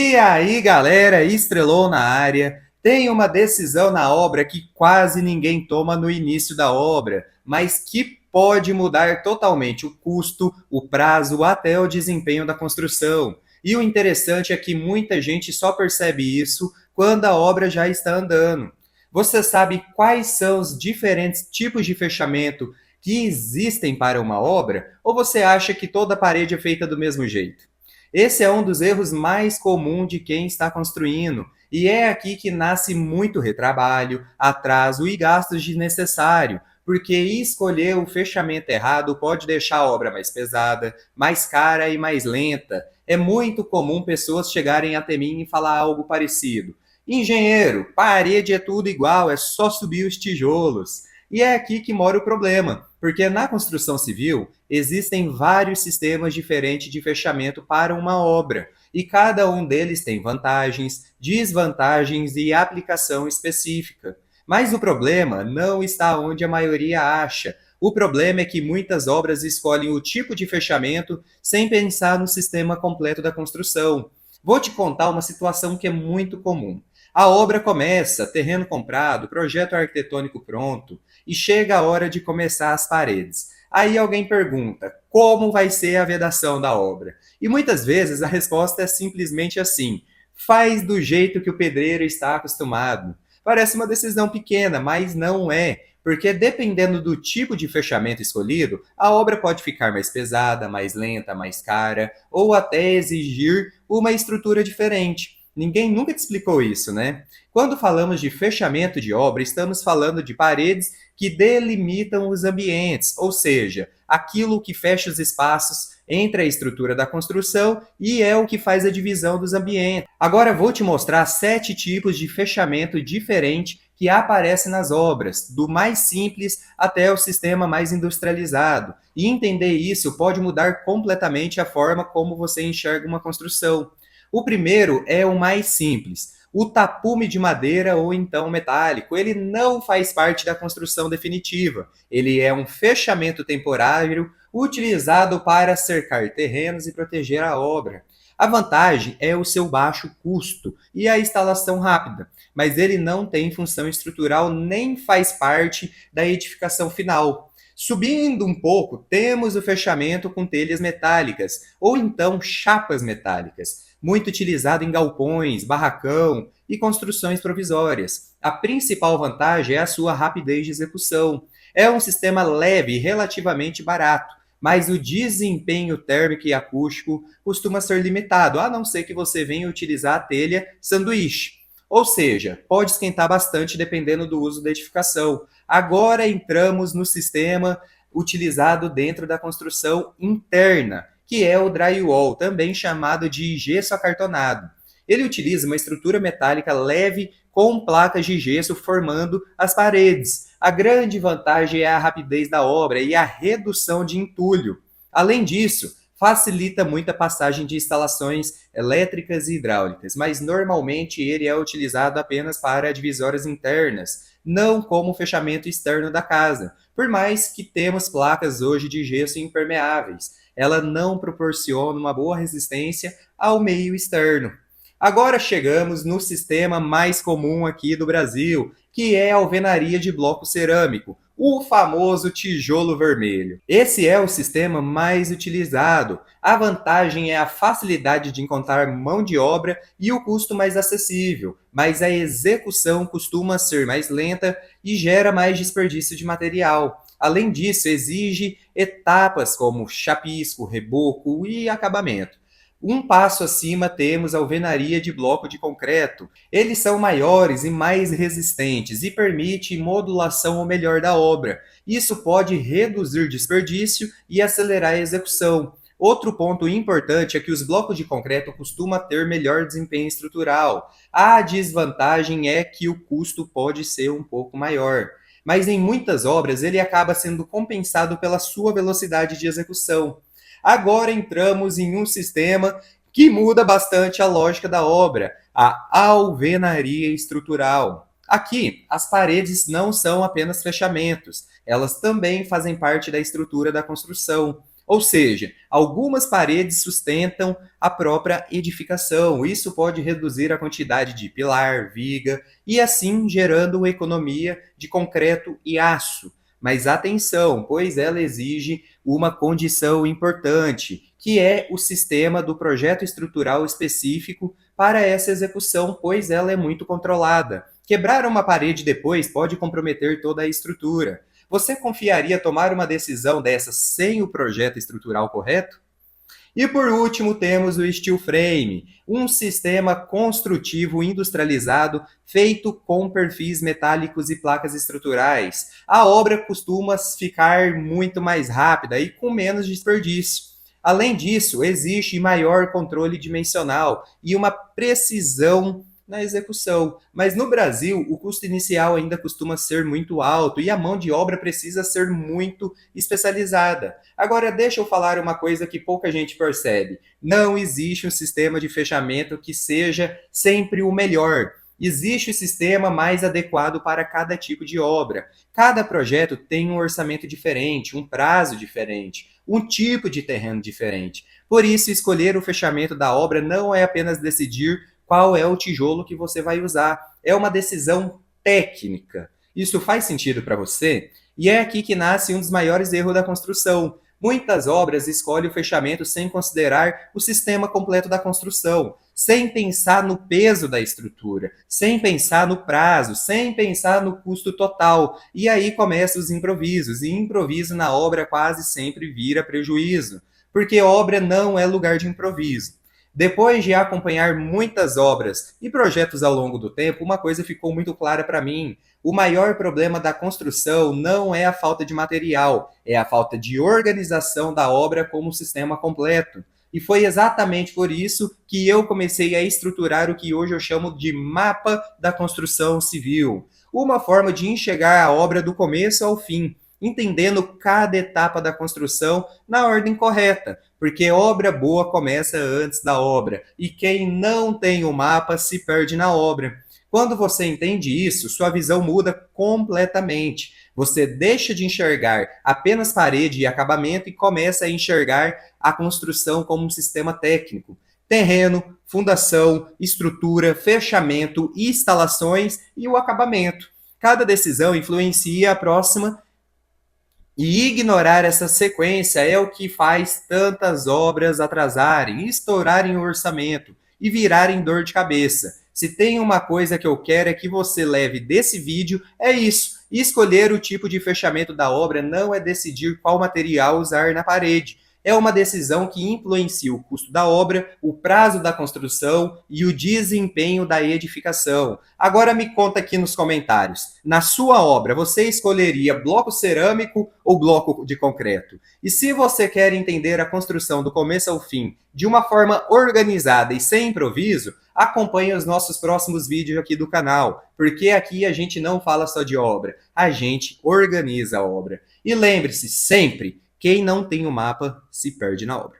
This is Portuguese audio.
E aí, galera, estrelou na área. Tem uma decisão na obra que quase ninguém toma no início da obra, mas que pode mudar totalmente o custo, o prazo, até o desempenho da construção. E o interessante é que muita gente só percebe isso quando a obra já está andando. Você sabe quais são os diferentes tipos de fechamento que existem para uma obra? Ou você acha que toda parede é feita do mesmo jeito? Esse é um dos erros mais comuns de quem está construindo, e é aqui que nasce muito retrabalho, atraso e gastos desnecessários, porque escolher o fechamento errado pode deixar a obra mais pesada, mais cara e mais lenta. É muito comum pessoas chegarem até mim e falar algo parecido. Engenheiro, parede é tudo igual, é só subir os tijolos. E é aqui que mora o problema, porque na construção civil existem vários sistemas diferentes de fechamento para uma obra, e cada um deles tem vantagens, desvantagens e aplicação específica. Mas o problema não está onde a maioria acha. O problema é que muitas obras escolhem o tipo de fechamento sem pensar no sistema completo da construção. Vou te contar uma situação que é muito comum. A obra começa, terreno comprado, projeto arquitetônico pronto, e chega a hora de começar as paredes. Aí alguém pergunta como vai ser a vedação da obra. E muitas vezes a resposta é simplesmente assim: faz do jeito que o pedreiro está acostumado. Parece uma decisão pequena, mas não é, porque dependendo do tipo de fechamento escolhido, a obra pode ficar mais pesada, mais lenta, mais cara, ou até exigir uma estrutura diferente. Ninguém nunca te explicou isso, né? Quando falamos de fechamento de obra, estamos falando de paredes que delimitam os ambientes, ou seja, aquilo que fecha os espaços entre a estrutura da construção e é o que faz a divisão dos ambientes. Agora vou te mostrar 7 tipos de fechamento diferente que aparecem nas obras, do mais simples até o sistema mais industrializado. E entender isso pode mudar completamente a forma como você enxerga uma construção. O primeiro é o mais simples, o tapume de madeira ou então metálico. Ele não faz parte da construção definitiva. Ele é um fechamento temporário utilizado para cercar terrenos e proteger a obra. A vantagem é o seu baixo custo e a instalação rápida, mas ele não tem função estrutural nem faz parte da edificação final. Subindo um pouco, temos o fechamento com telhas metálicas ou então chapas metálicas, muito utilizado em galpões, barracão e construções provisórias. A principal vantagem é a sua rapidez de execução. É um sistema leve e relativamente barato, mas o desempenho térmico e acústico costuma ser limitado, a não ser que você venha utilizar a telha sanduíche. Ou seja, pode esquentar bastante dependendo do uso da edificação. Agora entramos no sistema utilizado dentro da construção interna, que é o drywall, também chamado de gesso acartonado. Ele utiliza uma estrutura metálica leve com placas de gesso formando as paredes. A grande vantagem é a rapidez da obra e a redução de entulho. Além disso, facilita muito a passagem de instalações elétricas e hidráulicas, mas normalmente ele é utilizado apenas para divisórias internas, não como fechamento externo da casa, por mais que temos placas hoje de gesso impermeáveis. Ela não proporciona uma boa resistência ao meio externo. Agora chegamos no sistema mais comum aqui do Brasil, que é a alvenaria de bloco cerâmico, o famoso tijolo vermelho. Esse é o sistema mais utilizado. A vantagem é a facilidade de encontrar mão de obra e o custo mais acessível, mas a execução costuma ser mais lenta e gera mais desperdício de material. Além disso, exige etapas como chapisco, reboco e acabamento. Um passo acima temos a alvenaria de bloco de concreto. Eles são maiores e mais resistentes e permite modulação ao melhor da obra. Isso pode reduzir desperdício e acelerar a execução. Outro ponto importante é que os blocos de concreto costumam ter melhor desempenho estrutural. A desvantagem é que o custo pode ser um pouco maior, mas em muitas obras ele acaba sendo compensado pela sua velocidade de execução. Agora entramos em um sistema que muda bastante a lógica da obra, a alvenaria estrutural. Aqui, as paredes não são apenas fechamentos, elas também fazem parte da estrutura da construção. Ou seja, algumas paredes sustentam a própria edificação. Isso pode reduzir a quantidade de pilar, viga e assim gerando economia de concreto e aço. Mas atenção, pois ela exige uma condição importante, que é o sistema do projeto estrutural específico para essa execução, pois ela é muito controlada. Quebrar uma parede depois pode comprometer toda a estrutura. Você confiaria tomar uma decisão dessa sem o projeto estrutural correto? E por último, temos o steel frame, um sistema construtivo industrializado feito com perfis metálicos e placas estruturais. A obra costuma ficar muito mais rápida e com menos desperdício. Além disso, existe maior controle dimensional e uma precisão na execução. Mas no Brasil, o custo inicial ainda costuma ser muito alto e a mão de obra precisa ser muito especializada. Agora, deixa eu falar uma coisa que pouca gente percebe. Não existe um sistema de fechamento que seja sempre o melhor. Existe o sistema mais adequado para cada tipo de obra. Cada projeto tem um orçamento diferente, um prazo diferente, um tipo de terreno diferente. Por isso, escolher o fechamento da obra não é apenas decidir qual é o tijolo que você vai usar. É uma decisão técnica. Isso faz sentido para você? E é aqui que nasce um dos maiores erros da construção. Muitas obras escolhem o fechamento sem considerar o sistema completo da construção, sem pensar no peso da estrutura, sem pensar no prazo, sem pensar no custo total. E aí começam os improvisos, e improviso na obra quase sempre vira prejuízo, porque obra não é lugar de improviso. Depois de acompanhar muitas obras e projetos ao longo do tempo, uma coisa ficou muito clara para mim. O maior problema da construção não é a falta de material, é a falta de organização da obra como sistema completo. E foi exatamente por isso que eu comecei a estruturar o que hoje eu chamo de mapa da construção civil. Uma forma de enxergar a obra do começo ao fim, entendendo cada etapa da construção na ordem correta, porque obra boa começa antes da obra, e quem não tem o mapa se perde na obra. Quando você entende isso, sua visão muda completamente. Você deixa de enxergar apenas parede e acabamento e começa a enxergar a construção como um sistema técnico. Terreno, fundação, estrutura, fechamento, instalações e o acabamento. Cada decisão influencia a próxima e ignorar essa sequência é o que faz tantas obras atrasarem, estourarem o orçamento e virarem dor de cabeça. Se tem uma coisa que eu quero é que você leve desse vídeo, é isso. Escolher o tipo de fechamento da obra não é decidir qual material usar na parede. É uma decisão que influencia o custo da obra, o prazo da construção e o desempenho da edificação. Agora me conta aqui nos comentários. Na sua obra, você escolheria bloco cerâmico ou bloco de concreto? E se você quer entender a construção do começo ao fim de uma forma organizada e sem improviso, acompanhe os nossos próximos vídeos aqui do canal, porque aqui a gente não fala só de obra, a gente organiza a obra. E lembre-se sempre, quem não tem o mapa se perde na obra.